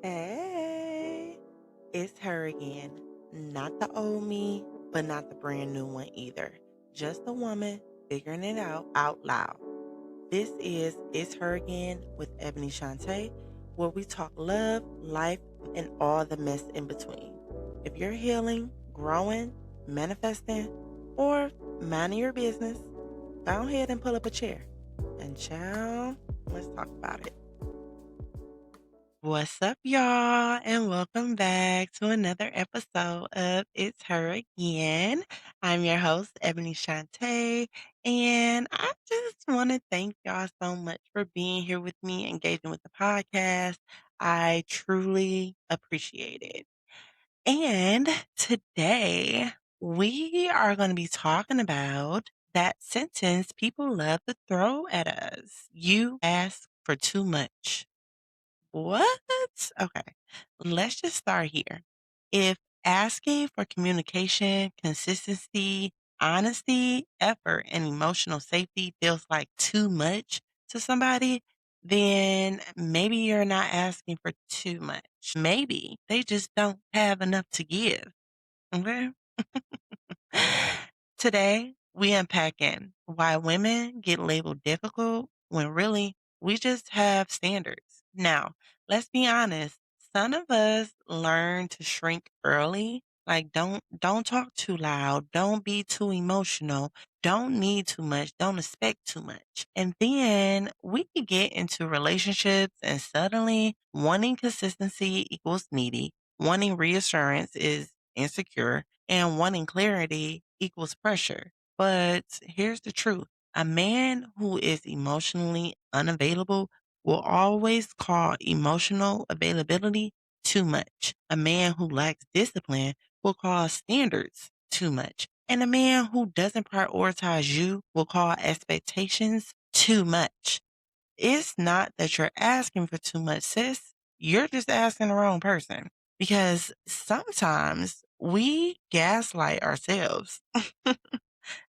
Hey, it's her again. Not the old me, but not the brand new one either. Just a woman figuring it out loud. This is It's Her Again with Ebony Shantae, where we talk love, life, and all the mess in between. If you're healing, growing, manifesting, or minding your business, go ahead and pull up a chair. And child, let's talk about it. What's up, y'all? And welcome back to another episode of It's Her Again. I'm your host, Ebony Shantae, and I just want to thank y'all so much for being here with me, engaging with the podcast. I truly appreciate it. And today we are going to be talking about that sentence people love to throw at us. You ask for too much. What? Okay. Let's just start here. If asking for communication, consistency, honesty, effort, and emotional safety feels like too much to somebody, then maybe you're not asking for too much. Maybe they just don't have enough to give. Okay. Today, we unpacking why women get labeled difficult when really we just have standards. Now, let's be honest. Some of us learn to shrink early. Like don't talk too loud, don't be too emotional, don't need too much, don't expect too much. And then we can get into relationships and suddenly wanting consistency equals needy, wanting reassurance is insecure, and wanting clarity equals pressure. But here's the truth. A man who is emotionally unavailable will always call emotional availability too much. A man who lacks discipline will call standards too much. And a man who doesn't prioritize you will call expectations too much. It's not that you're asking for too much, sis. You're just asking the wrong person because sometimes we gaslight ourselves.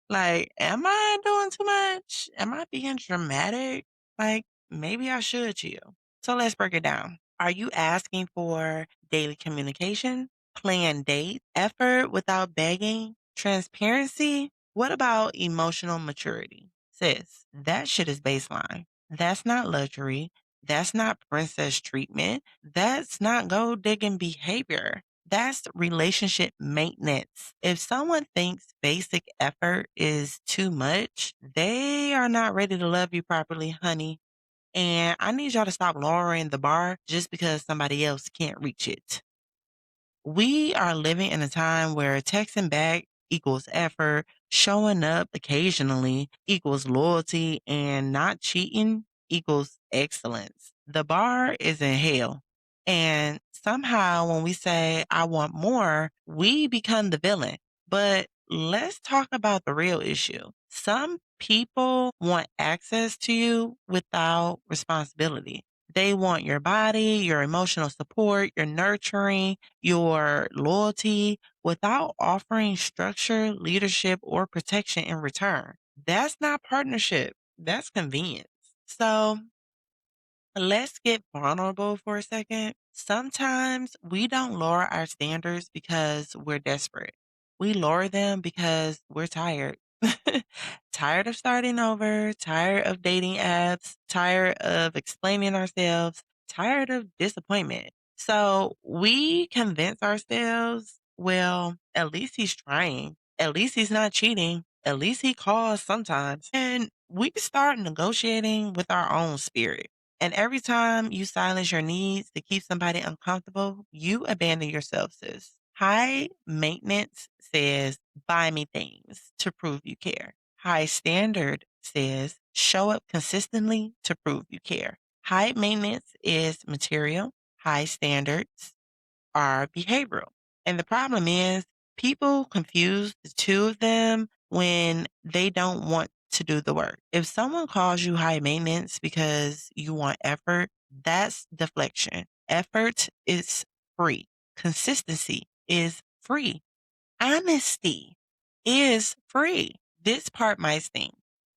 Like, am I doing too much? Am I being dramatic? Like, maybe I should chill. So let's break it down. Are you asking for daily communication, planned dates, effort without begging, transparency? What about emotional maturity? Sis, that shit is baseline. That's not luxury. That's not princess treatment. That's not gold digging behavior. That's relationship maintenance. If someone thinks basic effort is too much, they are not ready to love you properly, honey. And I need y'all to stop lowering the bar just because somebody else can't reach it. We are living in a time where texting back equals effort, showing up occasionally equals loyalty, and not cheating equals excellence. The bar is in hell. And somehow when we say, I want more, we become the villain. But let's talk about the real issue. Some people want access to you without responsibility. They want your body, your emotional support, your nurturing, your loyalty without offering structure, leadership, or protection in return. That's not partnership. That's convenience. So let's get vulnerable for a second. Sometimes we don't lower our standards because we're desperate. We lower them because we're tired. Tired of starting over, tired of dating apps, tired of explaining ourselves, tired of disappointment. So we convince ourselves, well, at least he's trying. At least he's not cheating. At least he calls sometimes. And we start negotiating with our own spirit. And every time you silence your needs to keep somebody uncomfortable, you abandon yourself, sis. High maintenance says, buy me things to prove you care. High standard says, show up consistently to prove you care. High maintenance is material. High standards are behavioral. And the problem is people confuse the two of them when they don't want to do the work. If someone calls you high maintenance because you want effort, that's deflection. Effort is free. Consistency is free. Honesty is free. This part might sting.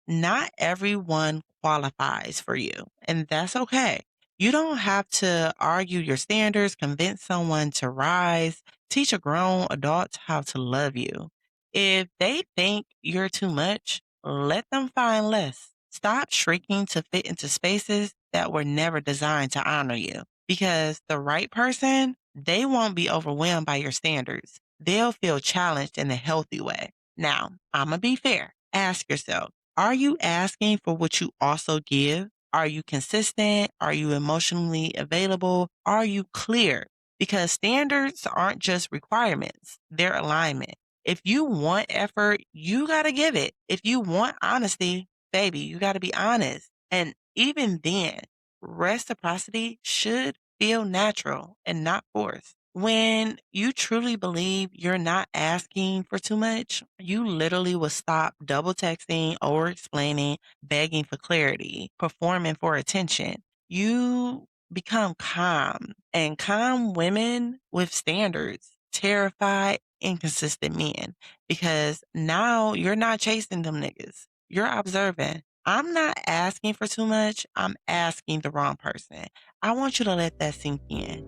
Not everyone qualifies for you, and that's okay. You don't have to argue your standards, convince someone to rise, teach a grown adult how to love you. If they think you're too much, let them find less. Stop shrinking to fit into spaces that were never designed to honor you because the right person, they won't be overwhelmed by your standards. They'll feel challenged in a healthy way. Now, I'm going to be fair. Ask yourself, are you asking for what you also give? Are you consistent? Are you emotionally available? Are you clear? Because standards aren't just requirements, they're alignment. If you want effort, you got to give it. If you want honesty, baby, you got to be honest. And even then, reciprocity should feel natural and not forced. When you truly believe you're not asking for too much, you literally will stop double texting, over explaining, begging for clarity, performing for attention. You become calm, and calm women with standards terrify inconsistent men because now you're not chasing them niggas. You're observing. I'm not asking for too much. I'm asking the wrong person. I want you to let that sink in.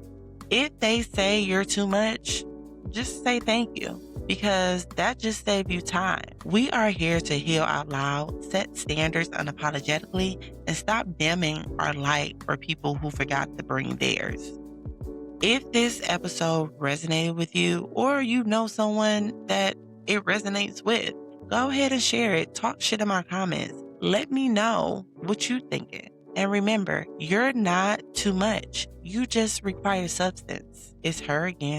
If they say you're too much, just say thank you because that just saves you time. We are here to heal out loud, set standards unapologetically, and stop dimming our light for people who forgot to bring theirs. If this episode resonated with you or you know someone that it resonates with, go ahead and share it. Talk shit in my comments. Let me know what you thinking. And remember, you're not too much. You just require substance. It's her again.